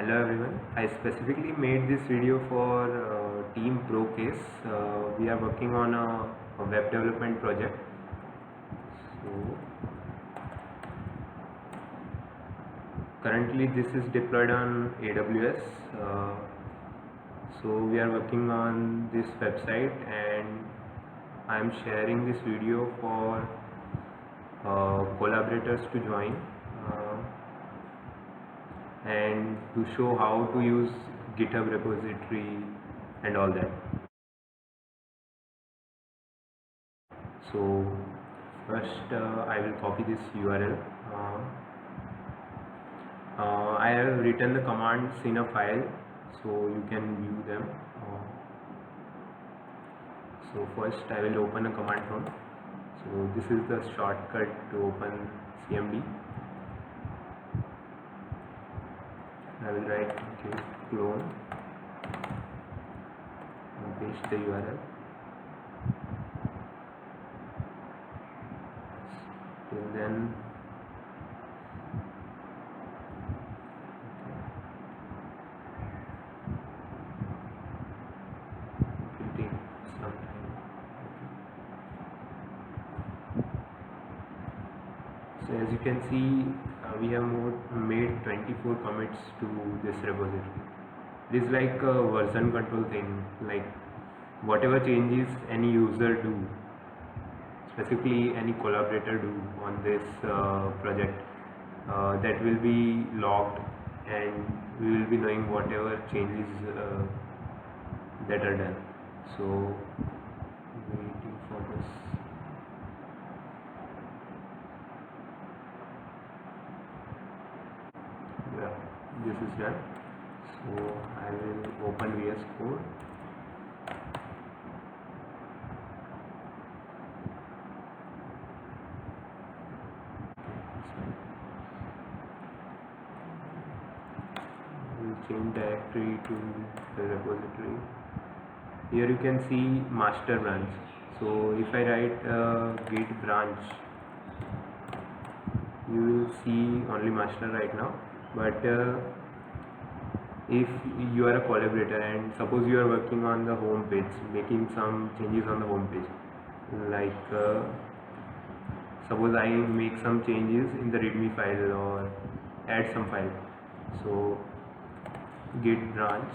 Hello everyone. I specifically made this video for Team ProCase. We are working on a web development project. So currently this is deployed on AWS. So we are working on this website and I am sharing this video for collaborators to join. And to show how to use GitHub repository and all that. So first I will copy this URL. I have written the commands in a file so you can view them. So first I will open a command prompt. So this is the shortcut to open CMD. I will write git clone and paste the URL. Till then, it will take some time. So as you can see, we have made 24 commits to this repository. It is like a version control thing, like whatever changes any user do, specifically any collaborator do on this project, that will be logged and we will be knowing whatever changes that are done. So waiting for this. Yeah, this is done. So I will open VS Code. Change directory to the repository. Here you can see master branch. So if I write git branch, you will see only master right now. But if you are a collaborator and suppose you are working on the home page, making some changes on the home page, like suppose I make some changes in the readme file or add some file. So git branch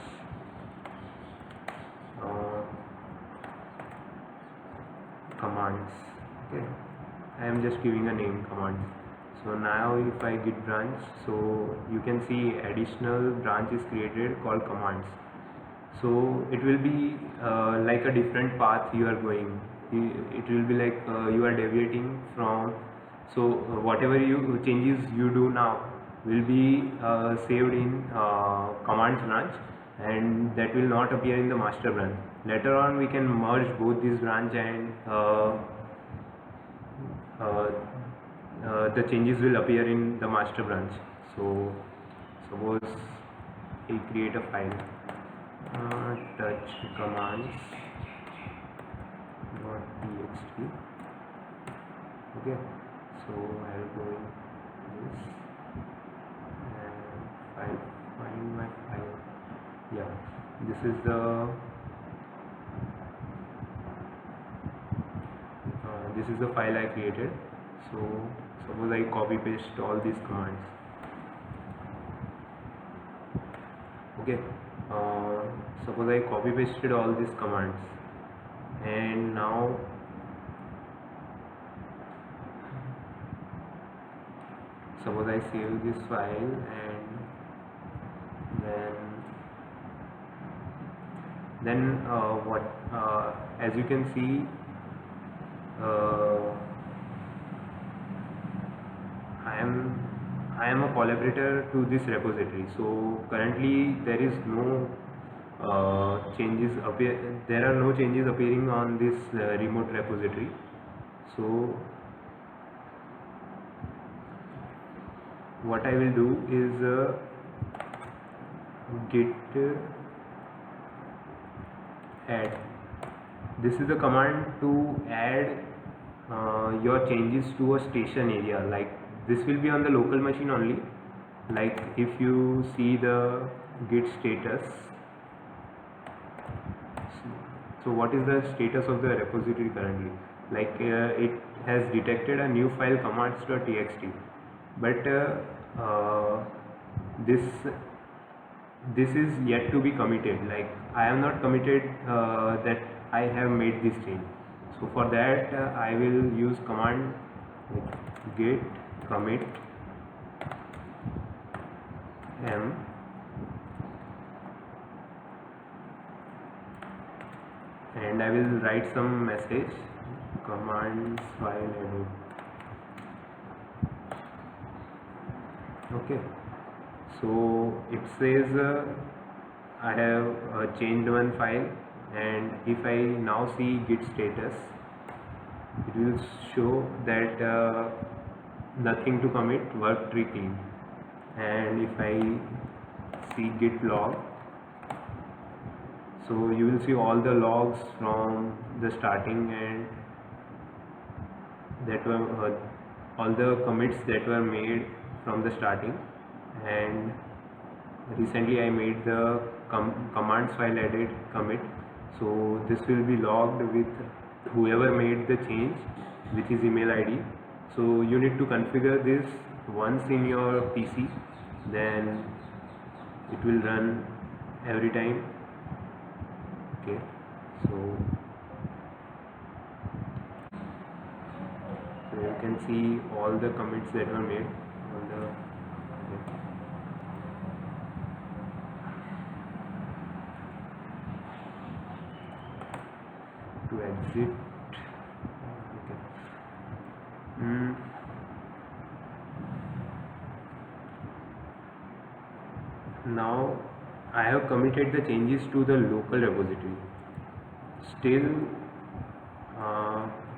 commands. Okay, I am just giving a name commands. So now if I git branch, so you can see additional branch is created called commands. So it will be like a different path you are going. It will be like you are deviating from. So whatever you changes you do now will be saved in commands branch, and that will not appear in the master branch. Later on we can merge both this branch and the changes will appear in the master branch. So suppose we create a file, touch commands .txt. Okay, so I will go in this and find my file. Yeah, this is the file I created. So suppose I copy paste all these commands. Okay, suppose I copy pasted all these commands, and now suppose I save this file, and then what as you can see, I am a collaborator to this repository. So currently there is no there are no changes appearing on this remote repository. So what I will do is git add. This is the command to add your changes to a station area. Like this will be on the local machine only, Like if you see the git status, so what is the status of the repository currently? Like it has detected a new file commands.txt, but this this is yet to be committed. Like I am not committed that I have made this change. So for that I will use command like git commit m, and I will write some message commands file edit. Okay, so it says I have changed one file, and if I now see git status, it will show that nothing to commit, work tree clean. And if I see git log, so you will see all the logs from the starting, and that were all the commits that were made from the starting. And recently I made the commands file edit commit, so this will be logged with whoever made the change with his email ID. So you need to configure this once in your PC, then it will run every time. Okay, so you can see all the commits that were made on the to exit. Okay. Now I have committed the changes to the local repository. Still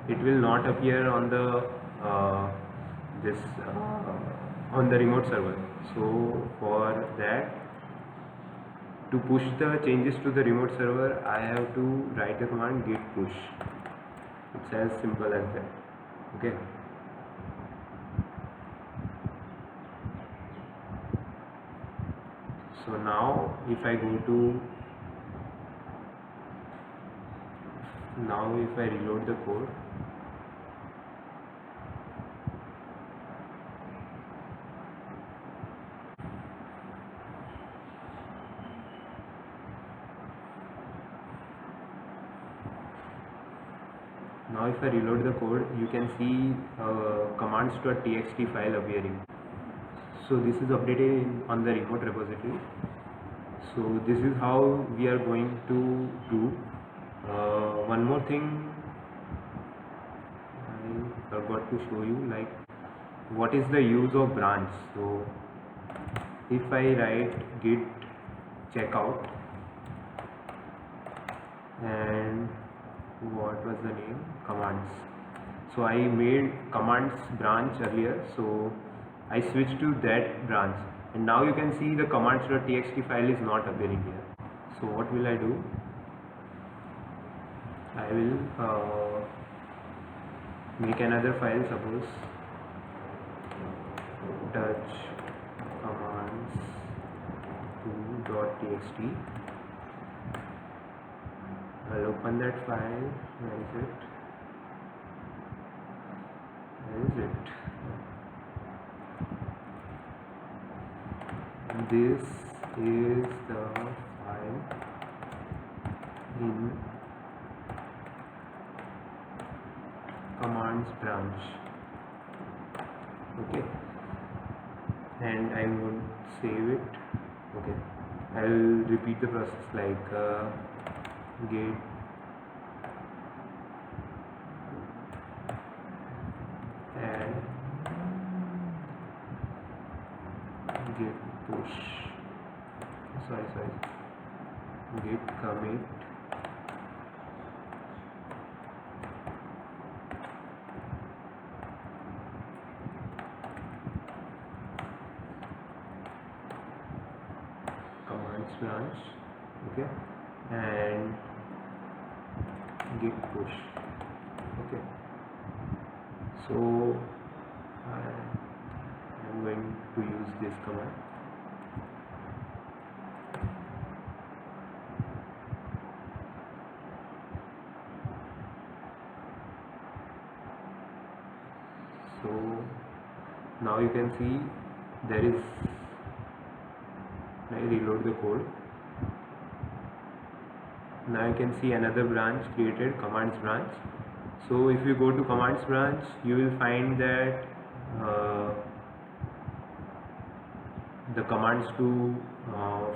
it will not appear on the this on the remote server. So for that, to push the changes to the remote server, I have to write the command git push. It's as simple as that. Okay. So now if I reload the code, you can see commands.txt file appearing. So this is updated on the remote repository. So this is how we are going to do. One more thing I forgot to show you, like what is the use of branch. So if I write git checkout, and what was the name, commands, so I made commands branch earlier, so I switched to that branch, and now you can see the commands.txt file is not appearing here. So what will I do? I will make another file, suppose touch commands 2.txt. I'll open that file. Where is it? This is the file in commands branch. Okay, and I will save it. Okay, I'll repeat the process like git add git push, git commit commands branch. Okay, and git push. Okay, so I am going to use this command. Now you can see there is, I reload the code. Now you can see another branch created, commands branch. So if you go to commands branch, you will find that the commands2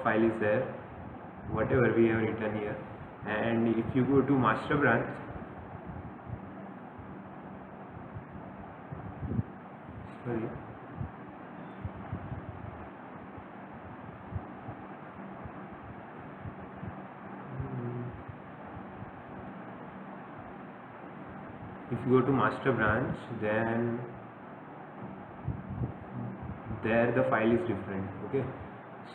file is there, whatever we have written here. And if you go to master branch, sorry, if you go to master branch, then there the file is different. Okay,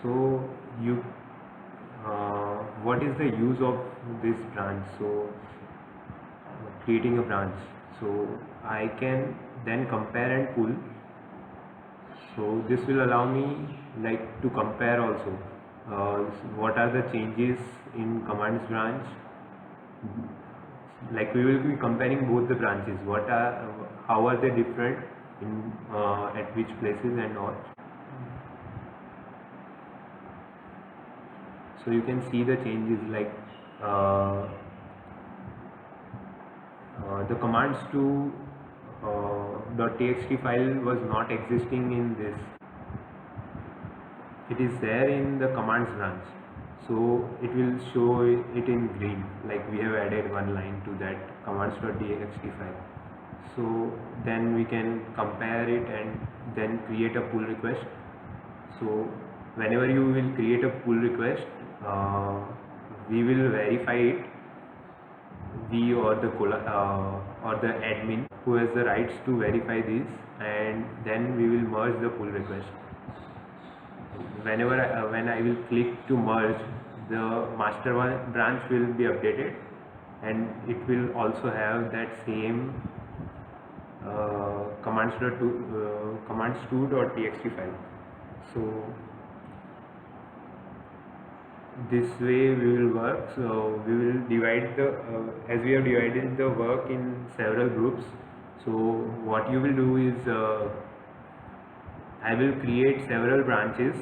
so you what is the use of this branch? So creating a branch, so I can then compare and pull. So this will allow me like to compare also what are the changes in commands branch. Like we will be comparing both the branches, how are they different in at which places and all. So you can see the changes, like the commands2 .txt file was not existing in this. It is there in the commands branch, so it will show it in green, like we have added one line to that commands.txt file. So then we can compare it and then create a pull request. So whenever you will create a pull request, we will verify it, we or the admin who has the rights to verify this, and then we will merge the pull request. Whenever when I will click to merge, the master branch will be updated, and it will also have that same commands2.txt file. So this way we will work. So we will divide the as we have divided the work in several groups. So what you will do is I will create several branches,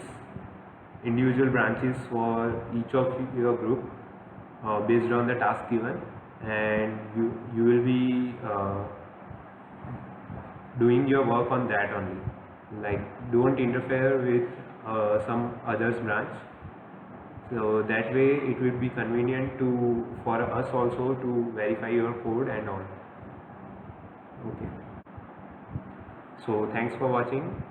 individual branches for each of your group based on the task given, and you will be doing your work on that only. Like don't interfere with some others branch. So that way it will be convenient for us also to verify your code and all. Okay. So thanks for watching.